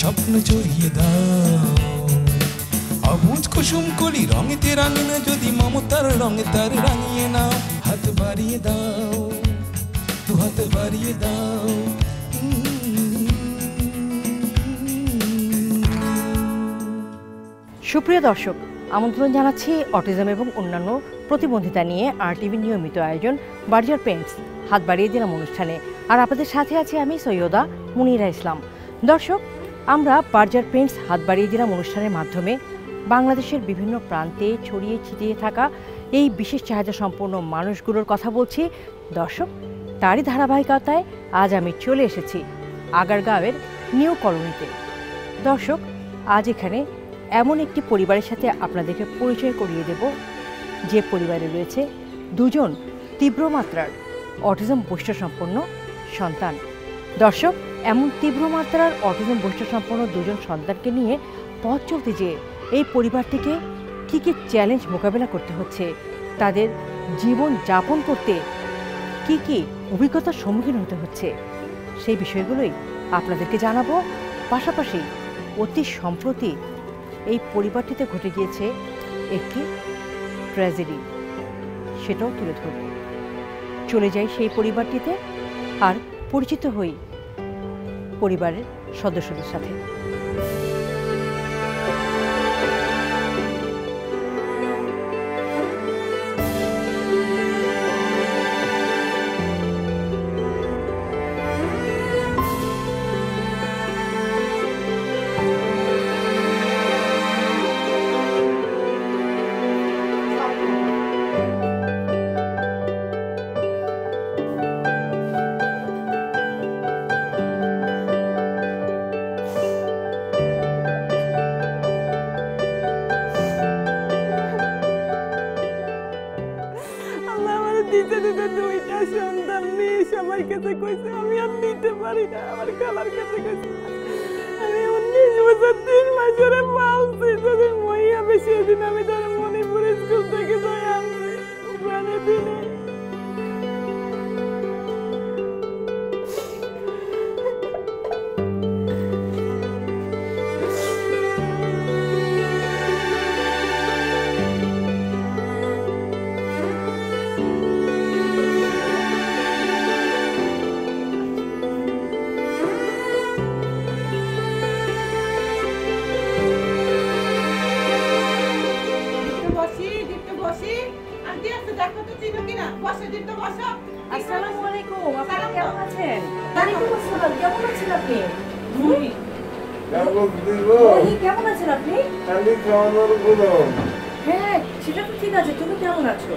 স্বপ্ন জড়িয়ে দাও অবুঝ কুসুম কলি রঙেতে রাঙিনা যদি মমতার রঙে তার রাঙিয়ে নাও হাত বাড়িয়ে দাও দু হাত বাড়িয়ে দাও সুপ্রিয় দর্শক, আমন্ত্রণ জানাচ্ছি অটিজম এবং অন্যান্য প্রতিবন্ধিতা নিয়ে RTV নিয়মিত আয়োজন বার্জার পেন্টস হাত বাড়িয়ে দিলাম অনুষ্ঠানে। আর আপনাদের সাথে আছি আমি সৈয়দা মুনিরা ইসলাম। দর্শক, আমরা বার্জার পেন্টস হাত বাড়িয়ে দিলাম অনুষ্ঠানের মাধ্যমে বাংলাদেশের বিভিন্ন প্রান্তে ছড়িয়ে ছিটিয়ে থাকা এই বিশেষ চাহিদা সম্পন্ন মানুষগুলোর কথা বলছি। দর্শক, তারই ধারাবাহিকতায় আজ আমি চলে এসেছি আগারগাঁওয়ের নিউ কলোনিতে। দর্শক, আজ এখানে এমন একটি পরিবারের সাথে আপনাদেরকে পরিচয় করিয়ে দেব যে পরিবারে রয়েছে দুজন তীব্র মাত্রার অটিজম বৈশিষ্ট্যসম্পন্ন সন্তান। দর্শক, এমন তীব্র মাত্রার অটিজম বৈশিষ্ট্যসম্পন্ন দুজন সন্তানকে নিয়ে পথ চলতে যেয়ে এই পরিবারটিকে কী কী চ্যালেঞ্জ মোকাবেলা করতে হচ্ছে, তাদের জীবন যাপন করতে কি কি অভিজ্ঞতার সম্মুখীন হতে হচ্ছে, সেই বিষয়গুলোই আপনাদেরকে জানাবো। পাশাপাশি অতি সম্প্রতি এই পরিবারটিতে ঘটে গিয়েছে একটি ট্র্যাজেডি, সেটাও তুলে ধরব। চলে যাই সেই পরিবারটিতে আর পরিচিত হই পরিবারের সদস্যদের সাথে। দুইটা সন্তান মেয়ে সবার কাছে কইছে, আমি আর নিতে পারি না। আমার খালার কাছে কইছে আমি 19 বছর 3 মাস ধরে পালছি। যেদিন মই হবে সেদিন আমি তার মণিপুর স্কুল থেকে যাই আনছি ওখানে দিনে। হ্যাঁ, সেটা তো ঠিক আছে। তুমি কেমন আছো?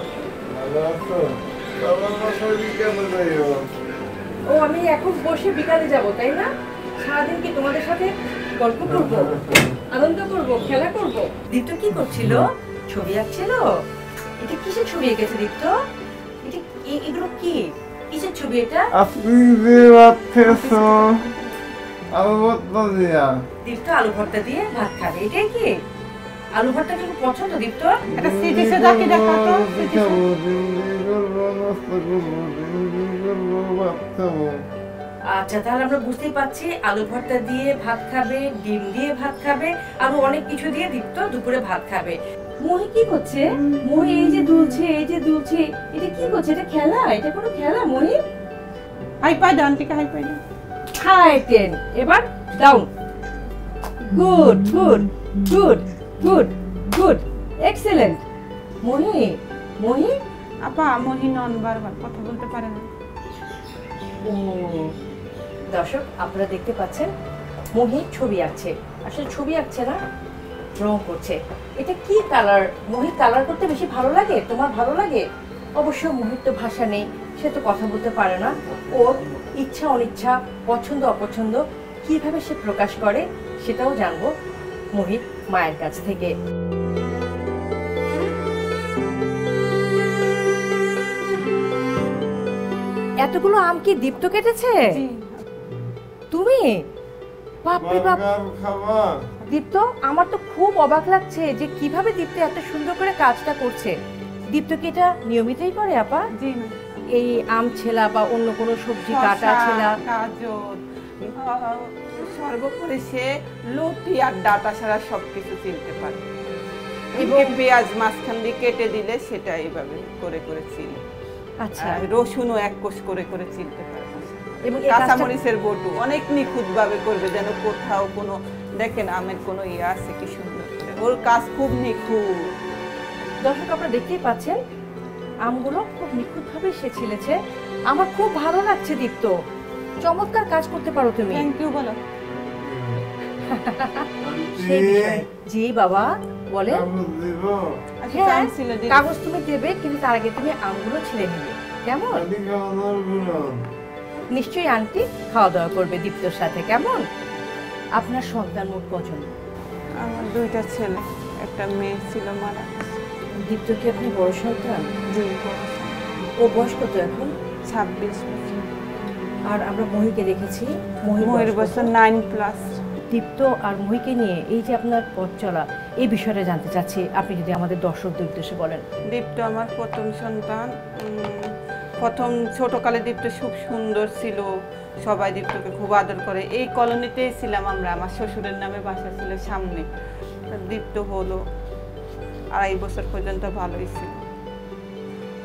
ও, আমি এখন বসে বিকালে যাব, তাই না? সারাদিন কি তোমাদের সাথে গল্প করব, আনন্দ করব, খেলা করব? দীপ্ত কি করছিল? ছবি আঁকছিল। এটা কিসের ছবি এঁকেছে দীপ্ত? এটা এগুলো কি কিসের ছবি? এটা আলু ভর্তা দিয়া। দীপ্ত আলু ভর্তা দিয়ে ভাত খাবে, এটাই কি? আলু ভর্তা কি পছন্দ দীপ্ত? এটা সিটিসে যাকে দেখাতো আচ্ছা, তাহলে আমরা বুঝতেই পারছি আলু ভর্তা দিয়ে ভাত খাবে, ডিম দিয়ে ভাত খাবে, আরো অনেক কিছু দিয়ে দীপ্ত দুপুরে ভাত খাবে। মহি কি করছে? মহি এই যে দুলছে, এই যে দুলছে, এটা কি করছে? এটা খেলা? এটা কোনো খেলা মহি? হাই পাই ডান থেকে হাই পাই ডান। হাই 10, এবার down. Good good good good good, excellent. Mohi, Mohi আপা মহি নন বারবার কথা বলতে পারে না। ও দর্শক, আপনারা দেখতে পাচ্ছেন মহি ছবি আঁকছে। আসলে ছবি আঁকছে না, রং করছে। এটা কি কালার? মহি কালার করতে বেশি ভালো লাগে? তোমার ভালো লাগে? অবশ্য মহির তো ভাষা নেই, সে তো কথা বলতে পারে না। ওর ইচ্ছা অনিচ্ছা, পছন্দ অপছন্দ কিভাবে সে প্রকাশ করে সেটাও জানবো মহির মায়ের কাছ থেকে। এতগুলো আম কি দীপ্ত কেটেছে? তুমি? বাপরে বাপ! দীপ্ত, আমার তো খুব অবাক লাগছে যে কিভাবে দীপ্ত এত সুন্দর করে কাজটা করছে। দীপ্ত কি এটা নিয়মিতই করে আপা? জি। এই আম ছেলা বা অন্য কোনো সবজি কাটা ছেলা? গাজর, সর্বোপরি সে লতি আর ডাটা ছাড়া সবকিছু চিনতে পারে। এবং পেঁয়াজ মাঝখান দিয়ে কেটে দিলে সেটা এইভাবে করে করে চিনি। আচ্ছা, রসুনও এক কোষ করে করে চিনতে পারে। এবং এই কাজটা কাঁচামরিচের বটু অনেক নিখুঁত ভাবে করবে, যেন কোথাও কোনো দেখেন আমের কোনো ইয়ে আছে কি সুন্দর করে। ওর কাজ খুব নিখুঁত। দর্শক আপনারা দেখতেই পাচ্ছেন আমগুলো খুব নিখুঁতভাবে সে ছিলেছে। আমার খুব ভালো লাগছে দীপ্ত, চমৎকার কাজ করতে পারো তুমি। থ্যাংক ইউ বলো। সেই বিষয়ে জি বাবা বলে, আচ্ছা, হ্যাঁ ছিল দিদি। কাগজ তুমি দেবে, কিন্তু তার আগে তুমি আমগুলো ছিঁড়ে নেবে, কেমন? নিশ্চয়ই আন্টি খাওয়া দাওয়া করবে দীপ্তর সাথে, কেমন? আপনার সন্তান মোট কজন? আমার দুইটা ছেলে, একটা মেয়ে ছিল মারা গেছে। দীপ্ত কি আপনি বড় সন্তান? জি, বড় ছেলে। ও বয়স কত এখন? 26 বছর। আর আমরা মহিকে দেখেছি, মহির বছর 9+। দীপ্ত আর মহিকে নিয়ে এই যে আপনার পথ চলা, এই বিষয়টা জানতে চাচ্ছি, আপনি যদি আমাদের দর্শকদের উদ্দেশ্যে বলেন। দীপ্ত আমার প্রথম সন্তান। প্রথম ছোটকালে দীপ্ত খুব সুন্দর ছিল, সবাই দীপ্তকে খুব আদর করে। এই কলোনিতেই ছিলাম আমরা, আমার শ্বশুরের নামে বাসা ছিল সামনে। দীপ্ত হলো 2.5 বছর পর্যন্ত ভালোই ছিল।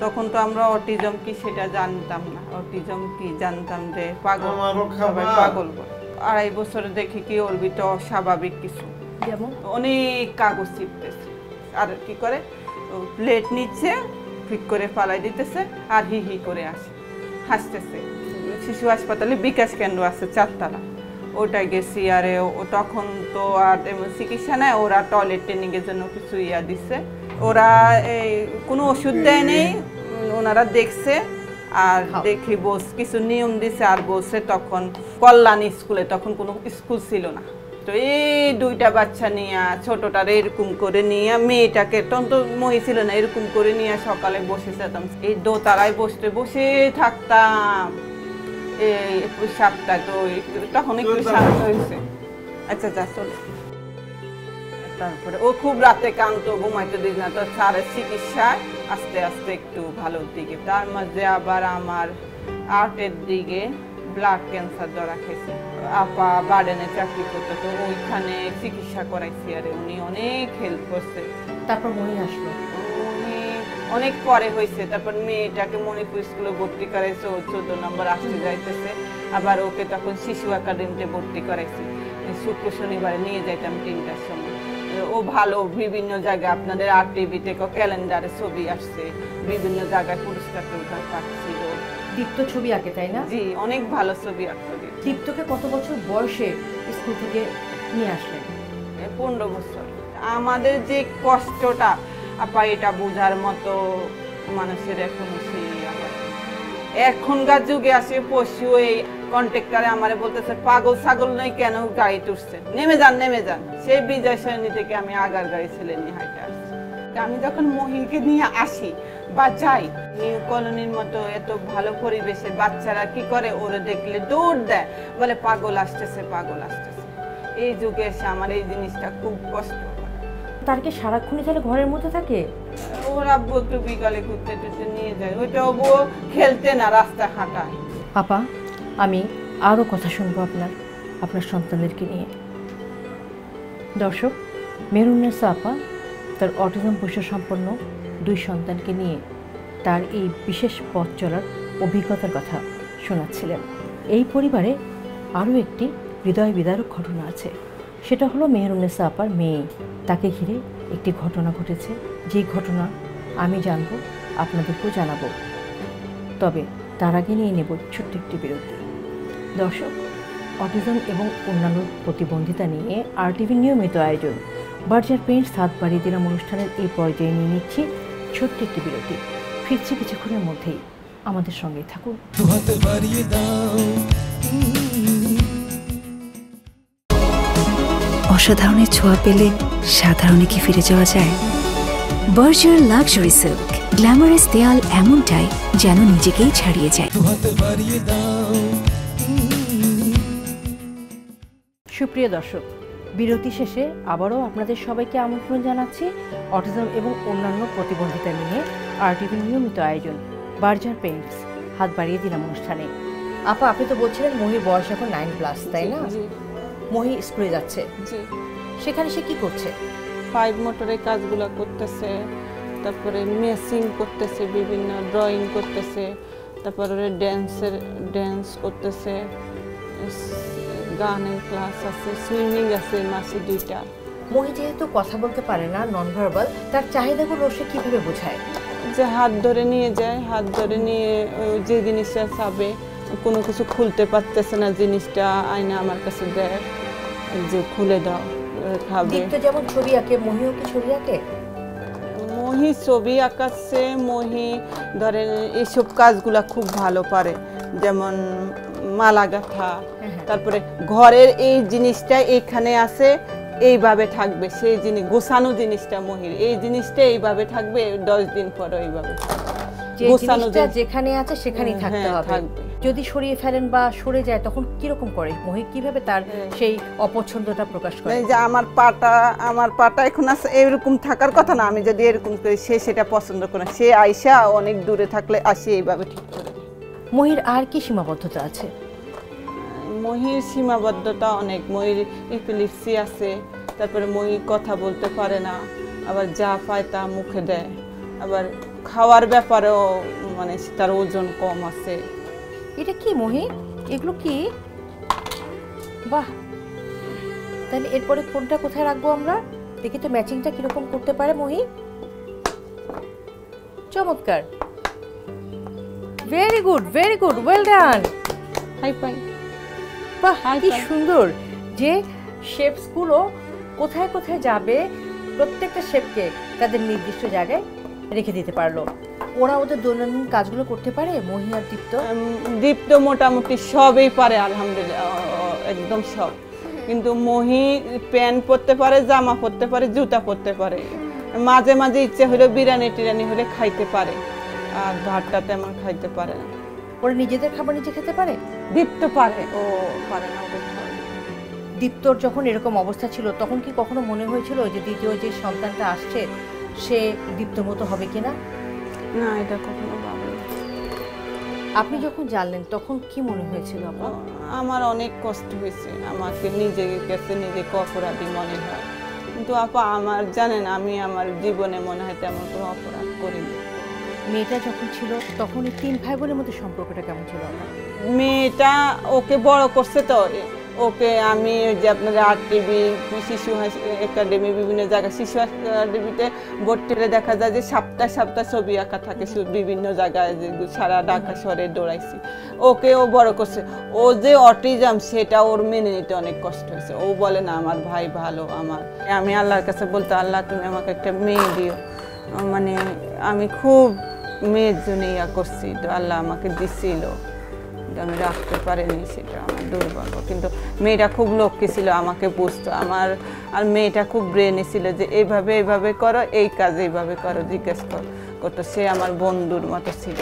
তখন তো আমরা অটিজম কি সেটা জানতাম না। অটিজম কি জানতাম যে পাগল, সবাই পাগল বলে। 2.5 বছর দেখি কি ওর ভিতর অস্বাভাবিক কিছু, যেমন অনেক কাগজ চিপতেছে, আর কি করে প্লেট নিচ্ছে, ঠিক করে ফালাই দিতেছে, আর হি হি করে আসে, হাসতেছে। শিশু হাসপাতালে বিকাশ কেন্দ্র আছে 4 তলা, ওটাই গেছি। আরে ও তখন তো আর চিকিৎসা নেয়, ওরা টয়লেট ট্রেনিংয়ের জন্য কিছু ইয়া দিচ্ছে। ওরা এই কোনো ওষুধ দেয় নেই, ওনারা দেখছে আর দেখি কিছু নিয়ম দিছে আর বলছে তখন কল্যাণ স্কুলে, তখন কোনো স্কুল ছিল না। তো এই 2টা বাচ্চা নিয়ে, ছোটটারে এরকম করে নিয়ে, মেয়েটাকে তখন তো মই ছিল না, এরকম করে নিয়ে সকালে বসে যেতাম, এই দোতলায় বসে থাকতাম। এই সাপটা তো তখন একটু শান্ত হয়েছে। আচ্ছা যা চলো। তারপরে ও খুব রাতে কাঁদতো, ঘুমাইতে দিত না, তো স্যারের চিকিৎসায় আস্তে আস্তে একটু ভালোর দিকে। তার মধ্যে আবার আমার 8-এর দিকে ব্লাড ক্যান্সার ধরা খেয়েছে। আপা বার্ডেনে চাকরি করতো, তো ওইখানে চিকিৎসা করাইছি, আর উনি অনেক হেল্প করছে। তারপর মহি আসলো, উনি অনেক পরে হয়েছে। তারপর মেয়েটাকে মণিপুর স্কুলে ভর্তি করাইছে, ও 14 নম্বর আসতে যাইতেছে। আবার ওকে তখন শিশু একাডেমিতে ভর্তি করাইছি, শুক্র শনিবারে নিয়ে যাইতাম 3টার সময়। ও ভালো, বিভিন্ন জায়গায় আপনাদের RTV-তে ক্যালেন্ডারে ছবি আসছে, বিভিন্ন জায়গায় পুরস্কার টুরস্কার পাচ্ছিল। দীপ্ত ছবি আঁকে, তাই না? জি, অনেক ভালো ছবি আঁকতো। দীপ্তকে কত বছর বয়সে স্কুল থেকে নিয়ে আসলেন? 15 বছর। আমাদের যে কষ্টটা আপা, এটা বোঝার মতো মানুষের এখনো সেই এখনকার যুগে আসে পশু। এই কন্ট্রাক্টরে আমারে বলতেছে পাগল ছাগল নয় কেন গাড়ি তুলছে, নেমে যান। সেই বিজয় সরণি থেকে আমি আগার গাড়ি ছেলে নিয়ে হাঁটে আসছি। আমি যখন মহিকে নিয়ে আসি বা যাই নিউ কলোনির মতো এত ভালো পরিবেশে, বাচ্চারা কি করে, ওরা দেখলে দৌড় দেয়, বলে পাগল আসতেছে। এই যুগে এসে আমার এই জিনিসটা খুব কষ্ট। তার কি সারাক্ষণই তাহলে ঘরের মধ্যে থাকে? ওর আব্বু একটু বিকালে ঘুরতে টুরতে নিয়ে যায়, ওইটা ও খেলতে না, রাস্তায় হাঁটায়। আপা, আমি আরও কথা শুনবো আপনার সন্তানদেরকে নিয়ে। দর্শক, মেহরুন্নেসা আপা তার অটিজম বৈশিষ্ট্য সম্পন্ন 2 সন্তানকে নিয়ে তার এই বিশেষ পথ চলার অভিজ্ঞতার কথা শোনাচ্ছিলেন। এই পরিবারে আরও একটি হৃদয় বিদারক ঘটনা আছে। সেটা হলো মেহরুন্নেসা আপার মেয়ে, তাকে ঘিরে একটি ঘটনা ঘটেছে, যেই ঘটনা আমি জানবো, আপনাদেরকেও জানাবো। তবে তার আগে নিয়ে নেব ছোট্ট একটি বিরতি। দর্শক, অটিজম এবং অন্যান্য প্রতিবন্ধিতা নিয়ে RTV নিয়মিত আয়োজন বার্জার পেইন্টস হাত বাড়িয়ে দিলাম অনুষ্ঠানের এই পর্যায়ে নিয়ে নিচ্ছি ছোট্ট একটি বিরতি। ফিরছি কিছুক্ষণের মধ্যেই, আমাদের সঙ্গেই থাকুন। অসাধারণের ছোঁয়া পেলে সাধারণে কি ফিরে যাওয়া যায়? বার্জার লাক্সারি সিল্ক, গ্ল্যামারাস দেয়াল এমনটাই যেন নিজেকেই ছাড়িয়ে যায়। সুপ্রিয় দর্শক, বিরতি শেষে আবারও আপনাদের সবাইকে আমন্ত্রণ জানাচ্ছি অটিজম এবং অন্যান্য প্রতিবন্ধিতা নিয়ে RTV নিয়মিত আয়োজন বার্জার পেইন্টস হাত বাড়িয়ে দিলাম অনুষ্ঠানে। আপা, আপনি তো বলছিলেন মহির বয়স এখন 9+, তাই না? মহি স্কুলে যাচ্ছে, জি সেখানে সে কি করছে? পাইপ মোটরের কাজগুলো করতেছে, তারপরে মেসিং করতেছে, বিভিন্ন ড্রয়িং করতেছে, তারপরে ড্যান্স করতেছে, গানের ক্লাস আছে, সুইমিং আছে মাসে 2টা। মহি যেহেতু কথা বলতে পারে না, নন ভার্বাল, তার চাহিদাগুলো সে কিভাবে বোঝায়? যে হাত ধরে নিয়ে যায়, হাত ধরে নিয়ে যে জিনিসটা চাবে, কোনো কিছু খুলতে পারতেছে না, জিনিসটা আয়না আমার কাছে দেয় যে খুলে দাও, খাবে। দীপ্ত যেমন ছবি আঁকে, মহিও কি ছবি আঁকে? মহি ছবি আঁকাচ্ছে, মহি ধরেন এইসব কাজগুলা খুব ভালো পারে, যেমন মালা গাঁথা, তারপরে ঘরের এই জিনিসটা এখানে আছে এইভাবে থাকবে, সেই জিনিস গোছানো জিনিসটা মহির এই জিনিসটা এইভাবে থাকবে, 10 দিন পর এইভাবে গোছানো যেখানে আছে সেখানেই থাকতে হবে। যদি সরিয়ে ফেলেন বা সরে যায় তখন কিরকম করে মহি, কিভাবে তার সেই অপছন্দটা প্রকাশ করে? যে আমার পাটা এখন আছে এরকম থাকার কথা না, আমি যদি এরকম করি সে সেটা পছন্দ করে, সে আইসা অনেক দূরে থাকলে আসে এইভাবে ঠিক করে। মহির আর কি সীমাবদ্ধতা আছে? মহির সীমাবদ্ধতা অনেক, মহির এপিলেপসি আছে, তারপরে মহি কথা বলতে পারে না, আবার যা পায় তা মুখে দেয়, আবার খাওয়ার ব্যাপারেও মানে তার ওজন কম আছে। এটা কি মহি, এগুলো কি? বাহ, তাহলে এরপরে কোনটা কোথায় রাখবো আমরা? দেখি তো ম্যাচিংটা কিরকম করতে পারে মহি। চমৎকার, very good, well done. High five. বাহ, কি সুন্দর যে শেপসগুলো কোথায় কোথায় যাবে, প্রত্যেকটা শেপকে তাদের নির্দিষ্ট জায়গায় রেখে দিতে পারলো। ওরা ওদের দৈনন্দিন কাজগুলো করতে পারে মহি আর দীপ্ত? দীপ্ত মোটামুটি সবই পারে আলহামদুলিল্লাহ, একদম সব। কিন্তু মহি প্যান্ট পরতে পারে, জামা পরতে পারে, জুতা পরতে পারে, মাঝে মাঝে ইচ্ছে হলে বিরিয়ানি টিরানি হলে খাইতে পারে, আর ভাতটা তেমন খাইতে পারে না। ওরা নিজেদের খাবার নিজে খেতে পারে? দীপ্ত পারে, ও পারে না। দীপ্তর যখন এরকম অবস্থা ছিল তখন কি কখনো মনে হয়েছিল যে দ্বিতীয় যে সন্তানটা আসছে সে দীপ্তর মতো হবে কিনা? না, এটা কখনো ভাবিনি। আপনি যখন জানলেন তখন কি মনে হয়েছিল আপনার? আমার অনেক কষ্ট হয়েছে, আমাকে নিজের কাছে নিজেকে অপরাধী মনে হয়, কিন্তু আপা আমার জানেন আমি আমার জীবনে মনে হয় তেমন কোনো অপরাধ করিনি। মেয়েটা যখন ছিল তখন এই 3 ভাই বোনের মধ্যে সম্পর্কটা কেমন ছিল আপনার? মেয়েটা ওকে বড় করছে তো, ওকে আমি যে আপনাদের RTV, শিশু একাডেমি, বিভিন্ন জায়গায় শিশু একাডেমিতে ভর্তি হলে দেখা যায় যে সপ্তাহ ছবি আঁকা থাকে বিভিন্ন জায়গায়, সারা ঢাকা শহরে দৌড়াইছি। ও বড় করছে, ও যে অটিজম সেটা ওর মেনে নিতে অনেক কষ্ট হয়েছে। ও বলে না আমার ভাই ভালো, আমি আল্লাহর কাছে বলতে, আল্লাহ তুমি আমাকে একটা মেয়ে দিও, মানে আমি খুব মেয়ের জন্য ইয়া করছি, তো আল্লাহ আমাকে দিছিল, আমি রাখতে পারিনি, সেটা আমার দুর্ভাগ্য। কিন্তু মেয়েটা খুব লক্ষ্মী ছিল, আমাকে বুঝতো, আর মেয়েটা খুব ব্রেনি ছিল যে এইভাবে করো, এই কাজ এইভাবে করো, জিজ্ঞেস করতো। সে আমার বন্ধুর মতো ছিল।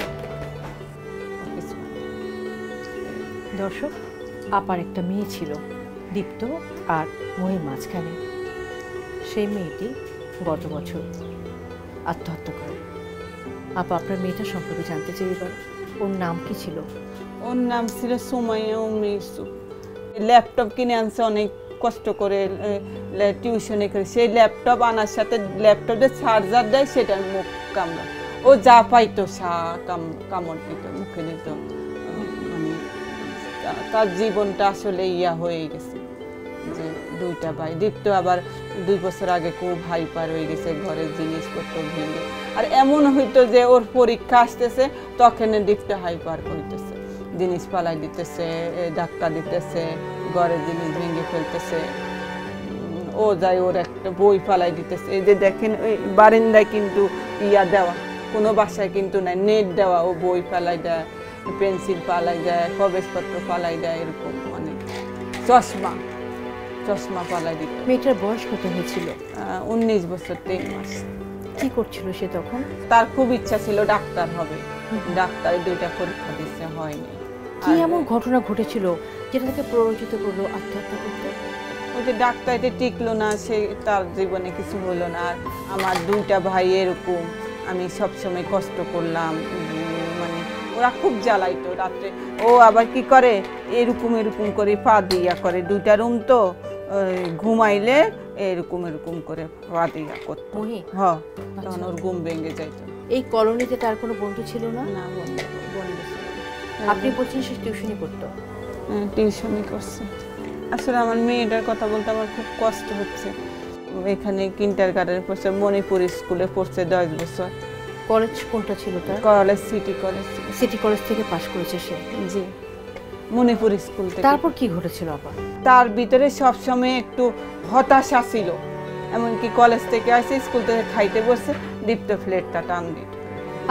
দর্শক, আপার একটা মেয়ে ছিল দীপ্ত আর মহির মাঝখানে। সেই মেয়েটি গত বছর আত্মহত্যা করে। আপা, আপনার মেয়েটা সম্পর্কে জানতে চাই এবার, ওর নাম কি ছিল? ওর নাম ছিল সুমাইয়া ইউসুফ। ল্যাপটপ কিনে আনছে অনেক কষ্ট করে, টিউশনে করে। সেই ল্যাপটপ আনার সাথে ল্যাপটপের চার্জার দেয়, সেটার মুখ কামড়া, ও যা পাইতো কামড় দিত, মুখে দিত। মানে তার জীবনটা আসলে ইয়া হয়ে গেছে যে 2টা ভাই। দীপ্ত আবার 2 বছর আগে খুব হাইপার হয়ে গেছে, ঘরের জিনিসপত্র ভেঙে। আর এমন হইতো যে ওর পরীক্ষা আসতেছে তখন দীপ্ত হাইপার হইতেছে, জিনিস পালাই দিতেছে, ধাক্কা দিতেছে, ঘরের জিনিস ভেঙে ফেলতেছে। ও যায় ওর একটা বই পালাই দিতেছে। এই যে দেখেন ওই বারান্দায় কিন্তু ইয়া দেওয়া, কোনো বাসায় কিন্তু নাই, নেট দেওয়া, ও বই পালাই দেয়, পেন্সিল পালাই দেয়, কাগজপত্র পালাই দেয়, এরকম। মানে চশমা পালাই দিত। মেয়েটার বয়স কত হয়েছিল? 19 বছর 3 মাস। কি করছিল সে তখন? তার খুব ইচ্ছা ছিল ডাক্তার হবে, ডাক্তার 2টা পরীক্ষা দিতে হয়নি। কি এমন ঘটনা ঘটেছিল যেটা তাকে প্ররোচিত করলো আত্মহত্যা করতে? ওই যে ডাক্তারিতে টিকলো না, সে তার জীবনে কিছু হলো না। আর আমার 2টা ভাই এরকম, আমি সবসময় কষ্ট করলাম, মানে ও ওরা খুব জ্বালাইতো রাত্রে। ও আবার কি করে এরকম এরকম করে পা দিয়া করে, 2টা রুম তো, ঘুমাইলে এরকম এরকম করে পা দিয়া করতো। হ্যাঁ, তখন ওর ঘুম ভেঙে যাইতো। এই কলোনিতে তার কোনো বন্ধু ছিল না? না, বন্ধু ছিল। আপনি বলছেন সে টিউশনি করতো? টিউশনি করছে। আসলে আমার মেয়েটার কথা বলতে আমার খুব কষ্ট হচ্ছে। এখানে কিন্ডারগার্টেনে পড়ছে, মণিপুর স্কুলে পড়ছে 10 বছর। কলেজ কোনটা ছিল তার? College city college. City college থেকে পাশ করেছে সে? জি, মণিপুর স্কুল থেকে। তারপর কি ঘটেছিল আবার? তার ভিতরে সবসময় একটু হতাশা ছিল। এমনকি কলেজ থেকে আসে, স্কুল থেকে খাইতে বসে দীপ্ত প্লেটটা টান দিত।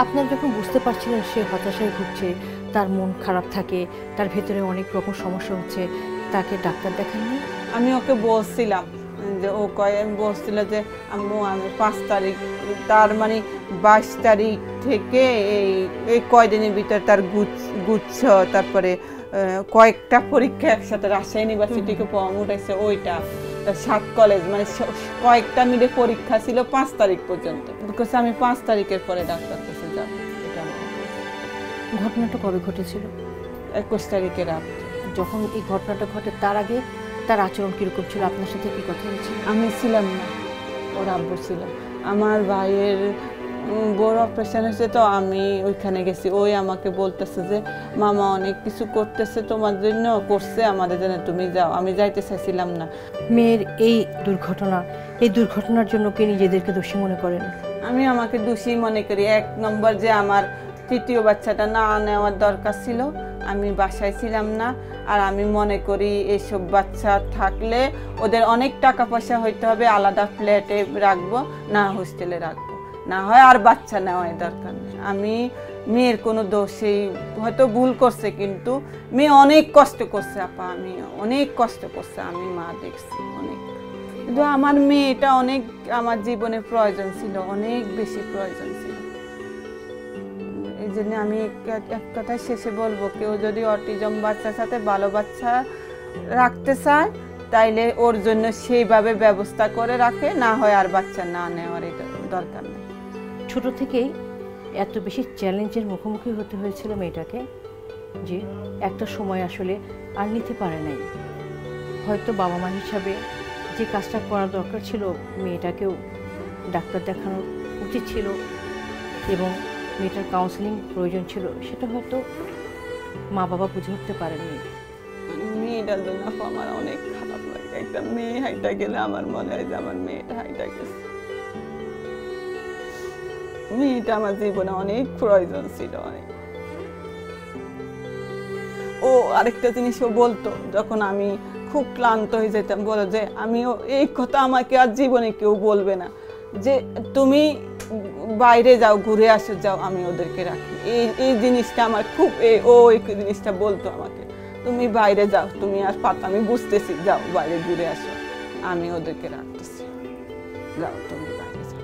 আপনারা যখন বুঝতে পারছিলেন সে হতাশায় ভুগছে, তার মন খারাপ থাকে, তার ভেতরে অনেক রকম সমস্যা হচ্ছে, তাকে ডাক্তার দেখাননি? আমি ওকে বলছিলাম যে আমি বলছিল যে আম্মু আমি 5 তারিখ, তার মানে 22 তারিখ থেকে এই কয়দিনের ভিতরে তার গুচ্ছ, তারপরে কয়েকটা পরীক্ষা একসাথে রাজশাহী ইউনিভার্সিটিকে ফর্ম উঠেছে, ওইটা 7 কলেজ, মানে কয়েকটা মিলে পরীক্ষা ছিল 5 তারিখ পর্যন্ত। আমি 5 তারিখের পরে ডাক্তার কাছে যাব। এটা ঘটনাটা কবে ঘটেছিল? 21 তারিখে রাত। যখন এই ঘটনাটা ঘটে তার আগে তার আচরণ কিরকম ছিল? আপনার সাথে কি কথা হয়েছিল? আমি ছিলাম না, ওর আব্বু ছিল। আমার ভাইয়ের বড় অপারেশন হয়েছে, তো আমি ওইখানে গেছি। ওই আমাকে বলতেছে যে মামা অনেক কিছু করতেছে তোমার জন্য, করছে আমাদের জন্য, তুমি যাও। আমি যাইতে চাইছিলাম না। মেয়ের এই দুর্ঘটনার জন্য কে নিজেদেরকে দোষী মনে করেন? আমি আমাকে দোষী মনে করি। 1 নম্বর যে আমার 3য় বাচ্চাটা না নেওয়ার দরকার ছিল, আমি বাসায় ছিলাম না। আর আমি মনে করি এইসব বাচ্চা থাকলে ওদের অনেক টাকা পয়সা হইতে হবে, আলাদা ফ্ল্যাটে রাখবো, না হোস্টেলে রাখবো, না হয় আর বাচ্চা নেওয়ার দরকার নেই। আমি মেয়ের কোনো দোষেই, হয়তো ভুল করছে, কিন্তু মেয়ে অনেক কষ্ট করছে আপা, আমি অনেক কষ্ট করছে, আমি মা দেখছি অনেক। কিন্তু আমার মেয়েটা অনেক আমার জীবনে প্রয়োজন ছিল, অনেক বেশি প্রয়োজন ছিল। এই জন্য আমি এক কথা শেষে বলবো, কেউ যদি অটিজম বাচ্চার সাথে ভালো বাচ্চা রাখতে চায়, তাইলে ওর জন্য সেইভাবে ব্যবস্থা করে রাখে, না হয় আর বাচ্চা না নেওয়ার এটা দরকার নেই। ছোট থেকেই এত বেশি চ্যালেঞ্জের মুখোমুখি হতে হয়েছিল মেয়েটাকে যে একটা সময় আসলে আর নিতে পারে নাই। হয়তো বাবা মা হিসাবে যে কাজটা করা দরকার ছিল, মেয়েটাকেও ডাক্তার দেখানো উচিত ছিল এবং মেয়েটার কাউন্সেলিং প্রয়োজন ছিল, সেটা হয়তো মা বাবা বুঝে উঠতে পারেননি। মেয়েটার জন্য আমার অনেক খারাপ লাগে। একটা মেয়ে হাইটা গেলে আমার মনে হয় যে আমার মেয়েটা হাইটা গেছে। মেয়েটা আমার জীবনে অনেক প্রয়োজন ছিল, অনেক। ও আরেকটা জিনিসও বলতো, যখন আমি খুব ক্লান্ত হয়ে যেতাম, বলো যে আমিও এই কথা আমাকে আর জীবনে কেউ বলবে না, যে তুমি বাইরে যাও, ঘুরে আসো, যাও, আমি ওদেরকে রাখি। এই জিনিসটা আমার খুব, এই জিনিসটা বলতো আমাকে, তুমি বাইরে যাও, তুমি আর আমি বুঝতেছি, যাও বাইরে ঘুরে আসো, আমি ওদেরকে রাখতেছি, যাও তুমি বাইরে যাও।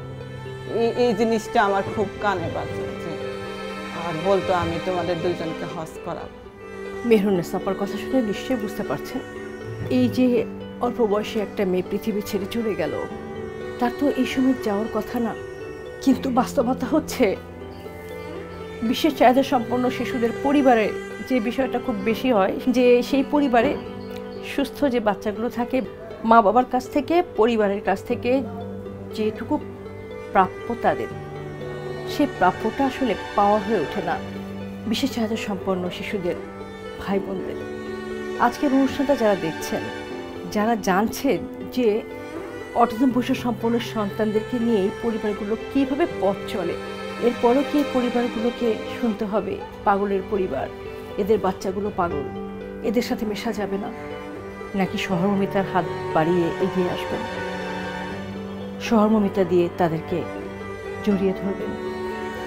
এই জিনিসটা আমার খুব কানে বাজছে। আর বলতো আমি তোমাদের 2জনকে হজ করাবো। মেহরুন্নেসা আপার কথা শুনে নিশ্চয়ই বুঝতে পারছেন, এই যে অল্প বয়সে একটা মেয়ে পৃথিবী ছেড়ে চলে গেল, তার তো এই সময় যাওয়ার কথা না। কিন্তু বাস্তবতা হচ্ছে বিশেষ চাহিদা সম্পন্ন শিশুদের পরিবারে যে বিষয়টা খুব বেশি হয়, যে সেই পরিবারে সুস্থ যে বাচ্চাগুলো থাকে, মা বাবার কাছ থেকে, পরিবারের কাছ থেকে যেটুকু প্রাপ্য তাদের, সেই প্রাপ্যটা আসলে পাওয়া হয়ে ওঠে না বিশেষ চাহিদা সম্পন্ন শিশুদের ভাই বোনদের। আজকের অনুষ্ঠানটা যারা দেখছেন, যারা জানছেন যে অটিজম বৈশিষ্ট্য সম্পন্ন সন্তানদেরকে নিয়ে এই পরিবারগুলো কীভাবে পথ চলে, এরপরও কি এই পরিবারগুলোকে শুনতে হবে পাগলের পরিবার, এদের বাচ্চাগুলো পাগল, এদের সাথে মেশা যাবে না, নাকি সহমর্মিতার হাত বাড়িয়ে এগিয়ে আসবেন, সহমর্মিতা দিয়ে তাদেরকে জড়িয়ে ধরবেন,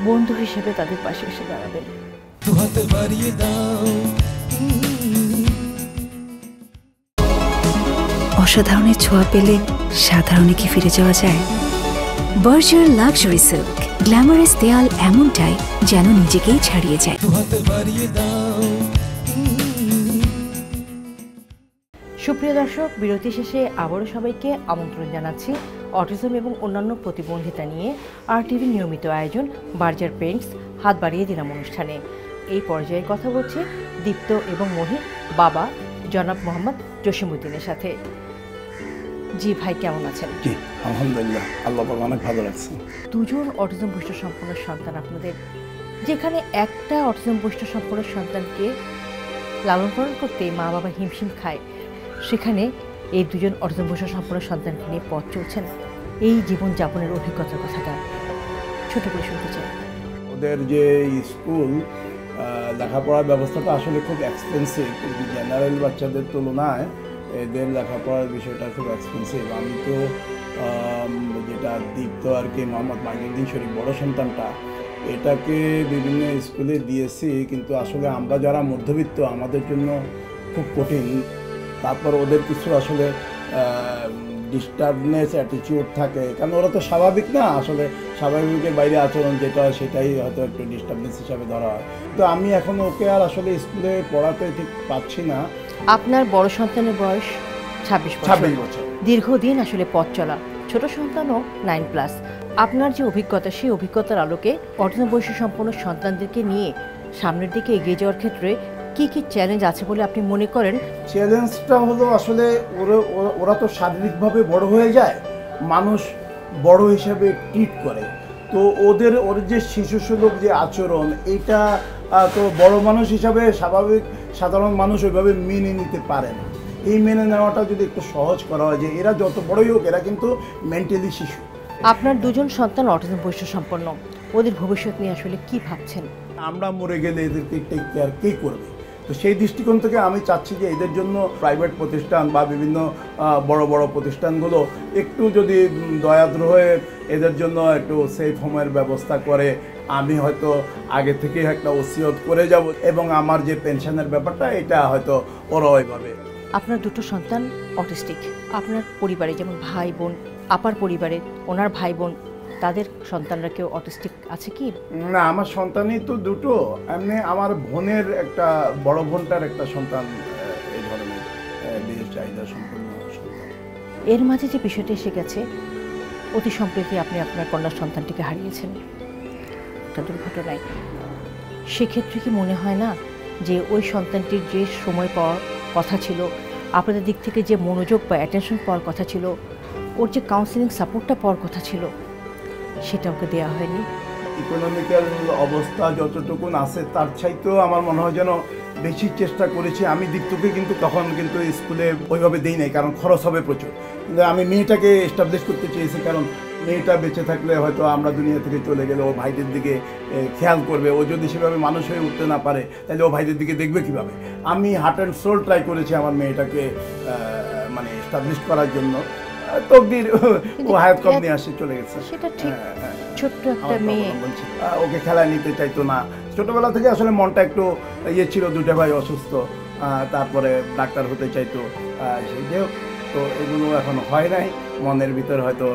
বন্ধু হিসেবে তাদের পাশে এসে দাঁড়াবেন। অসাধারণের ছোঁয়া পেলে সাধারণে কি ফিরে যাওয়া যায়? বার্জার লাক্সারি সিল্ক, গ্ল্যামারাস দেয়াল এমনটাই যেন নিজেকেই ছাড়িয়ে যায়। সুপ্রিয় দর্শক, বিরতি শেষে আবারও সবাইকে আমন্ত্রণ জানাচ্ছি অটিজম এবং অন্যান্য প্রতিবন্ধিতা নিয়ে RTV নিয়মিত আয়োজন বার্জার পেইন্টস হাত বাড়িয়ে দিলাম অনুষ্ঠানে। এই পর্যায়ে কথা বলছি দীপ্ত এবং মহির বাবা জনাব মোহাম্মদ জসিমউদ্দিনের সাথে। জি ভাই, কেমন আছেন? জি আলহামদুলিল্লাহ, আল্লাহ পাক অনেক ভালো লাগছে। দুজন অটিজম বৈশিষ্ট্য সম্পন্ন সন্তান আপনাদের, যেখানে একটা অটিজম বৈশিষ্ট্য সম্পন্ন সন্তানকে লালন পালন করতে মা বাবা হিমশিম খায়, সেখানে এই দুজন অটিজম বৈশিষ্ট্য সম্পন্ন সন্তানকে নিয়ে পথ চলছেন। এই জীবনযাপনের অভিজ্ঞতার কথাটা ছোট করে শুনতে চাই। ওদের যে স্কুল লেখাপড়ার ব্যবস্থাটা আসলে খুব এক্সপেন্সিভ, জেনারেল বাচ্চাদের তুলনায় এদের লেখাপড়ার বিষয়টা খুব এক্সপেন্সিভ। আমি তো যেটা দীপ্ত আর কি মোহাম্মদ মাইনুদ্দিন শরীফ বড় সন্তানটা, এটাকে বিভিন্ন স্কুলে দিয়েছি, কিন্তু আসলে আমরা যারা মধ্যবিত্ত আমাদের জন্য খুব কঠিন। তারপর ওদের কিছু আসলে ডিস্টার্বনেস অ্যাটিটিউড থাকে, কারণ ওরা তো স্বাভাবিক না, আসলে স্বাভাবিকের বাইরে আচরণ যেটা সেটাই হয়তো একটু ডিস্টার্বনেস হিসাবে ধরা হয়। তো আমি এখন ওকে আর আসলে স্কুলে পড়াতে ঠিক পাচ্ছি না। আপনার বড় সন্তানের বয়স 26 বছর। দীর্ঘদিন আসলে পথ চলা, ছোট সন্তানও 9+। আপনার যে অভিজ্ঞতা, সেই অভিজ্ঞতার আলোকে অটিজম বৈশিষ্ট্য সম্পন্ন সন্তানদেরকে নিয়ে সামনের দিকে এগিয়ে যাওয়ার ক্ষেত্রে কি কি চ্যালেঞ্জ আছে বলে আপনি মনে করেন? চ্যালেঞ্জটা হলো আসলে ওরা তো শারীরিকভাবে বড় হয়ে যায়, মানুষ বড় হিসাবে ট্রিট করে, তো ওর যে শিশুসুলভ যে আচরণ, এইটা তো বড় মানুষ হিসাবে স্বাভাবিক সাধারণ মানুষ ওইভাবে মেনে নিতে পারে না। এই মেনে নেওয়াটা যদি একটু সহজ করা হয়, যে এরা যত বড়ই হোক এরা কিন্তু মেন্টালি শিশু। আপনার দুজন সন্তান অটিজম বৈশিষ্ট্য সম্পন্ন, ওদের ভবিষ্যৎ নিয়ে আসলে কি ভাবছেন? আমরা মরে গেলে এদেরকে টেক কেয়ার কে করবে? তো সেই দৃষ্টিকোণ থেকে আমি চাচ্ছি যে এদের জন্য প্রাইভেট প্রতিষ্ঠান বা বিভিন্ন বড় বড় প্রতিষ্ঠানগুলো একটু যদি দয়াদ্র হয়ে এদের জন্য একটু সেফ হোমের ব্যবস্থা করে, আমি হয়তো আগে থেকে একটা ওসিয়ত করে যাব, এবং আমার যে পেনশনের ব্যাপারটা এটা হয়তো ওরা ওইভাবে। আপনার দুটো সন্তান অটিস্টিক, আপনার পরিবারে যেমন ভাই বোন, আপার পরিবারে ওনার ভাই বোন, তাদের সন্তানরা কেউ অটিস্টিক আছে কি? না, আমার সন্তানই তো দুটো। এমনি আমার বোনের একটা, বড় বোনটার একটা সন্তান এই ধরনের বিশেষ চাহিদা সম্পন্ন সন্তান। এর মাঝে যে বিষয়টি এসে গেছে, অতি সম্প্রতি আপনি আপনার কন্যা সন্তানটিকে হারিয়েছেন একটা দুর্ঘটনায়। সেক্ষেত্রে কি মনে হয় না যে ওই সন্তানটির যে সময় পাওয়ার কথা ছিল, আপনাদের দিক থেকে যে মনোযোগ বা অ্যাটেনশন পাওয়ার কথা ছিল, ওর যে কাউন্সিলিং সাপোর্টটা পাওয়ার কথা ছিল, সেটা ওকে দেওয়া হয়নি? ইকোনমিক্যাল অবস্থা যতটুকু আছে তার চাইতেও আমার মনে হয় যেন বেশি চেষ্টা করেছি। আমি দীপ্তকে কিন্তু তখন কিন্তু স্কুলে ওইভাবে দিই নাই, কারণ খরচ হবে প্রচুর। কিন্তু আমি মেয়েটাকে এস্টাবলিশ করতে চেয়েছি, কারণ মেয়েটা বেঁচে থাকলে হয়তো আমরা দুনিয়া থেকে চলে গেলে ও ভাইদের দিকে খেয়াল করবে। ও যদি সেভাবে মানুষ হয়ে উঠতে না পারে তাহলে ও ভাইদের দিকে দেখবে কীভাবে। আমি হার্ট অ্যান্ড সোল ট্রাই করেছি আমার মেয়েটাকে মানে এস্টাবলিশ করার জন্য। তকদির ও হায়াত কম নিয়ে আসে চলে গেছে। সেটা ঠিক, ছোট্ট একটা মেয়ে, ওকে খেলায় নিতে চাইতো না। ছোটবেলা থেকে আসলে মনটা একটু ইয়ে ছিল, দুটো ভাই অসুস্থ, তারপরে ডাক্তার হতে চাইতো, সেই যে। তো এগুলো এখন হয় নাই, মনের ভিতর হয়তো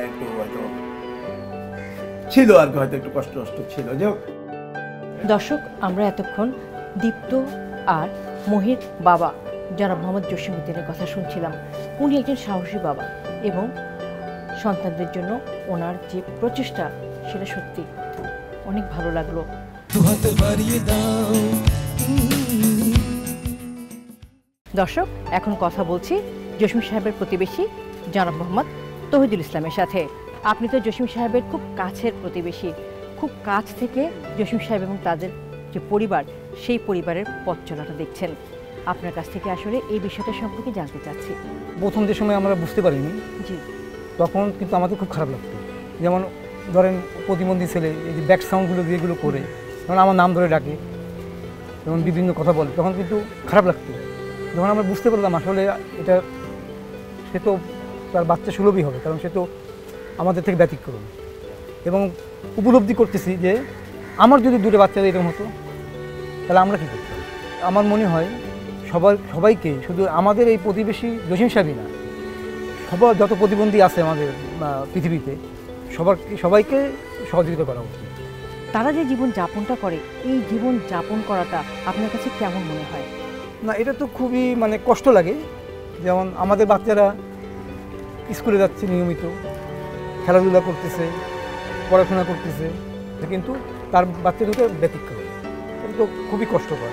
একটু হয়তো ছিল আর কি, হয়তো একটু কষ্ট ছিল। যে দর্শক, আমরা এতক্ষণ দীপ্ত আর মহির বাবা জনাব মোহাম্মদ জসিমউদ্দিনের কথা শুনছিলাম। উনি একজন সাহসী বাবা, এবং সন্তানদের জন্য ওনার যে প্রচেষ্টা, সেটা সত্যি অনেক ভালো লাগলো। দর্শক, এখন কথা বলছি জসিম সাহেবের প্রতিবেশী জনাব মোহাম্মদ তৌহিদুল ইসলামের সাথে। আপনি তো জসিম সাহেবের খুব কাছের প্রতিবেশী, খুব কাছ থেকে জসিম সাহেব এবং তাদের যে পরিবার, সেই পরিবারের পথ চলাটা দেখছেন। আপনার কাছ থেকে আসলে এই বিষয়টা সম্পর্কে জানতে চাচ্ছি। প্রথম যে সময় আমরা বুঝতে পারিনি, জি, তখন কিন্তু আমাদের খুব খারাপ লাগতো। যেমন ধরেন প্রতিবন্ধী ছেলে এই যে ব্যাক সাউন্ডগুলো যেগুলো করে, যেমন আমার নাম ধরে ডাকে, যেমন বিভিন্ন কথা বলে, তখন কিন্তু খারাপ লাগতো। যখন আমরা বুঝতে পারলাম আসলে এটা, সে তো তার বাচ্চা সুলভই হবে, কারণ সে তো আমাদের থেকে ব্যতিক্রম, এবং উপলব্ধি করতেছি যে আমার যদি দুটো বাচ্চা এরকম হতো তাহলে আমরা কী করতাম। আমার মনে হয় সবাইকে, শুধু আমাদের এই প্রতিবেশী জসিম সাহেবই না, যত প্রতিবন্ধী আছে আমাদের পৃথিবীতে, সবাইকে সহযোগিতা করা উচিত। তারা যে জীবন যাপনটা করে, এই জীবন যাপন করাটা আপনার কাছে কেমন মনে হয়? না, এটা তো খুবই মানে কষ্ট লাগে। যেমন আমাদের বাচ্চারা স্কুলে যাচ্ছে নিয়মিত, খেলাধুলা করতেছে, পড়াশোনা করতেছে, কিন্তু তার বাচ্চা দুটো ব্যতিক্রম। এগুলো খুবই কষ্টকর।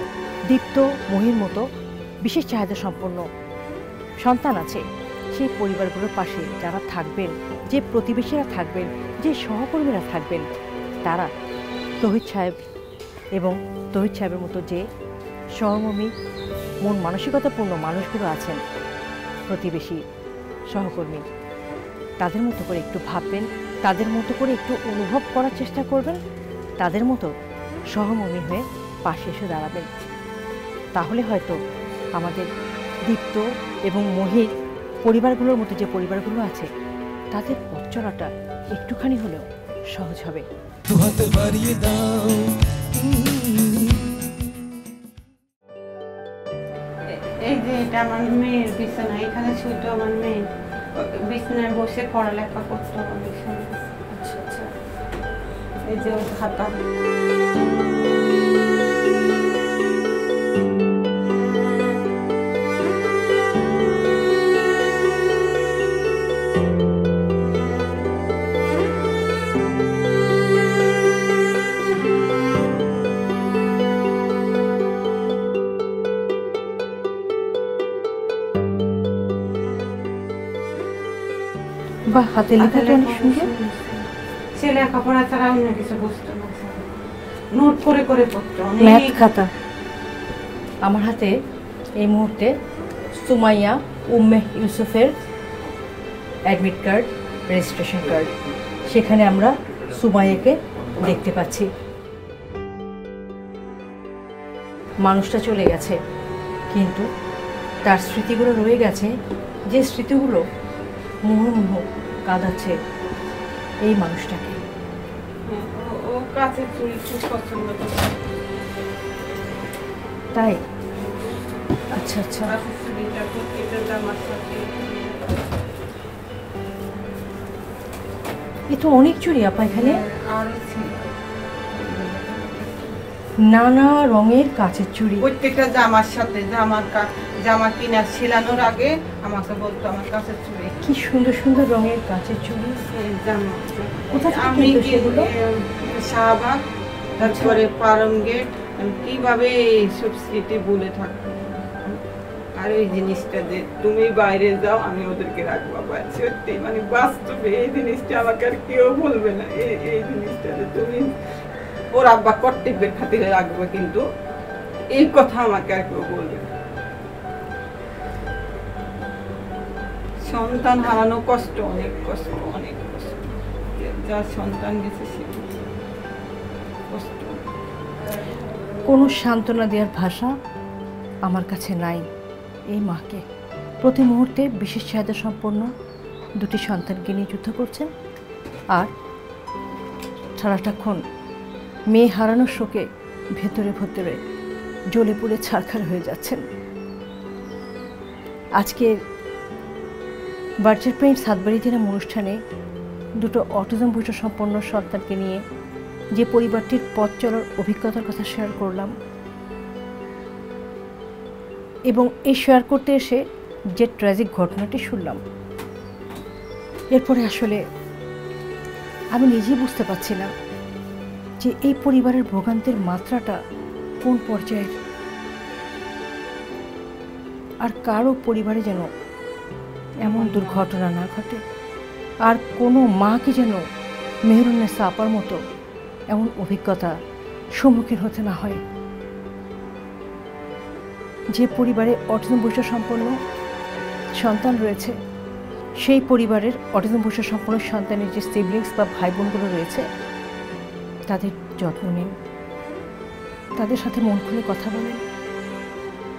দীপ্ত মহির মতো বিশেষ চাহিদা সম্পন্ন সন্তান আছে, সেই পরিবারগুলোর পাশে যারা থাকবেন, যে প্রতিবেশীরা থাকবেন, যে সহকর্মীরা থাকবেন, তারা তৌহিদ সাহেব এবং তৌহিদ সাহেবের মতো যে সহমর্মী মন মানসিকতাপূর্ণ মানুষগুলো আছেন, প্রতিবেশী সহকর্মী, তাদের মতো করে একটু ভাববেন, তাদের মতো করে একটু অনুভব করার চেষ্টা করবেন, তাদের মতো সহমর্মী হয়ে পাশে এসে দাঁড়াবেন। তাহলে হয়তো আমাদের দীপ্ত এবং মহির পরিবারগুলোর মতো যে পরিবারগুলো আছে, তাদের পথ চলাটা একটুখানি হলেও সহজ হবে। দুহাত বাড়িয়ে দাও। এই যে এটা আমার মেয়ের বিছানা, এখানে ছোট আমার মেয়ে বিছানায় বসে পড়ালেখা করতো আমার বিছানায়। আচ্ছা আচ্ছা, এই যে ওর খাতা। বা হাতের লেখাটা অনেক সুন্দর। সে লেখাপড়া ছাড়া অন্য কিছু বুঝতো না, নোট করে করে পড়তো। ম্যাথ খাতা। আমার হাতে এই মুহূর্তে সুমাইয়া উম্মে ইউসুফের অ্যাডমিট কার্ড, রেজিস্ট্রেশন কার্ড। সেখানে আমরা সুমাইয়াকে দেখতে পাচ্ছি। মানুষটা চলে গেছে, কিন্তু তার স্মৃতিগুলো রয়ে গেছে, যে স্মৃতিগুলো মুহুর্মুহ কাঁদাচ্ছে এই মানুষটাকে। ও কাছের চুড়ি খুব পছন্দ করতো। তাই? আচ্ছা আচ্ছা। কাছের চুড়িটা প্রত্যেকটা জামার সাথে। এ তো অনেক চুড়ি আপা এখানে, আর ছিল নানা রঙের কাচের চুড়ি। প্রত্যেকটা জামার সাথে, জামা কিনা ছিলানোর আগে আমাকে বলতো আমার কাছের চুড়ি। কি সুন্দর সুন্দর রঙের কাচের চুড়ি। জামা কোথা থেকে আমি কিনতো সেগুলো? শাহবাগ, তারপরে পারম গেট। আমি কিভাবে এইসব স্মৃতি বলে থাকবো। আর ওই জিনিসটা যে তুমি বাইরে যাও, আমি ওদেরকে রাখবো। সত্যি মানে বাস্তবে এই জিনিসটা আমাকে আর কেউ বলবে না। এই জিনিসটা যে তুমি ওর আব্বা কর্তব্যের খাতিরে রাখবে, কিন্তু এই কথা আমাকে আর কেউ বলবে না। সন্তান হারানো কষ্ট, অনেক কষ্ট, অনেক কষ্ট। যার সন্তান গেছে সে কষ্ট। কোনো সান্ত্বনা দেওয়ার ভাষা আমার কাছে নাই এই মাকে। প্রতি মুহূর্তে বিশেষ চাহিদা সম্পন্ন দুটি সন্তানকে নিয়ে যুদ্ধ করছেন, আর সারাটাক্ষণ মেয়ে হারানোর শোকে ভেতরে ভেতরে জ্বলে পুড়ে ছারখার হয়ে যাচ্ছেন। আজকে বার্জার পেইন্টস হাতবাড়ি দিলাম অনুষ্ঠানে দুটো অটিজম বৈশিষ্ট্য সম্পন্ন সন্তানকে নিয়ে যে পরিবারটির পথ চলার অভিজ্ঞতার কথা শেয়ার করলাম, এবং এই শেয়ার করতে এসে যে ট্র্যাজিক ঘটনাটি শুনলাম, এরপরে আসলে আমি নিজেই বুঝতে পারছি না যে এই পরিবারের ভোগান্তির মাত্রাটা কোন পর্যায়ের। আর কারো পরিবারে যেন এমন দুর্ঘটনা না ঘটে, আর কোনো মাকে যেন মেহেরুন্নেসা আপার মতো এমন অভিজ্ঞতা সম্মুখীন হতে না হয়। যে পরিবারে অটিজম বৈশিষ্ট্য সম্পন্ন সন্তান রয়েছে, সেই পরিবারের অটিজম বৈশিষ্ট্য সম্পন্ন সন্তানের যে সিবলিংস বা ভাই বোনগুলো রয়েছে, তাদের যত্ন নিন, তাদের সাথে মন খুলে কথা বলেন,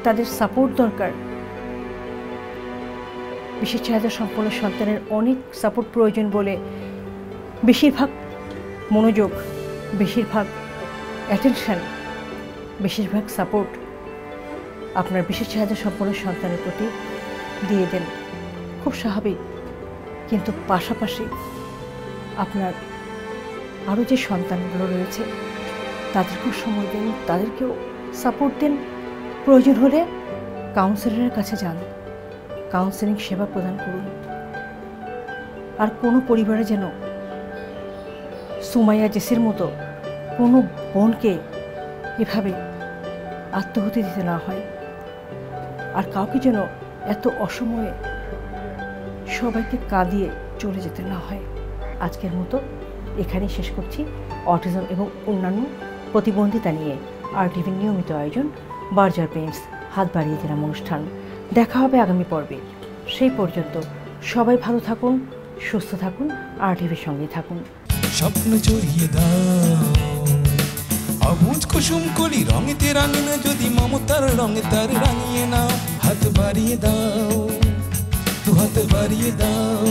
তাদের সাপোর্ট দরকার। বিশেষ চাহিদা সম্পন্ন সন্তানের অনেক সাপোর্ট প্রয়োজন বলে বেশিরভাগ মনোযোগ, বেশিরভাগ অ্যাটেনশন, বেশিরভাগ সাপোর্ট আপনার বিশেষ চাহিদা সম্পন্ন সন্তানের প্রতি দিয়ে দেন, খুব স্বাভাবিক। কিন্তু পাশাপাশি আপনার আরও যে সন্তানগুলো রয়েছে তাদেরকেও সময় দিন, তাদেরকেও সাপোর্ট দিন। প্রয়োজন হলে কাউন্সিলরের কাছে যান, কাউন্সেলিং সেবা প্রদান করুন। আর কোনো পরিবারে যেন সুমাইয়া জেসির মতো কোনো বোনকে এভাবে আত্মহতি দিতে না হয়, আর কাউকে যেন এত অসময়ে সবাইকে কাঁদিয়ে চলে যেতে না হয়। আজকের মতো এখানেই শেষ করছি অটিজম এবং অন্যান্য প্রতিবন্ধিতা নিয়ে RTV নিয়মিত আয়োজন বার্জার পেন্টস হাত বাড়িয়ে দিলাম অনুষ্ঠান। দেখা হবে আগামী পর্বে। সেই পর্যন্ত সবাই ভালো থাকুন, সুস্থ থাকুন, RTVর সঙ্গে থাকুন। স্বপ্ন জড়িয়ে দাও অবুঝ কুসুম কলি রঙেতে রাঙিয়ে, যদি মমতার রঙে তার রাঙিয়ে নাও। হাত বাড়িয়ে দাও, দু হাত বাড়িয়ে দাও।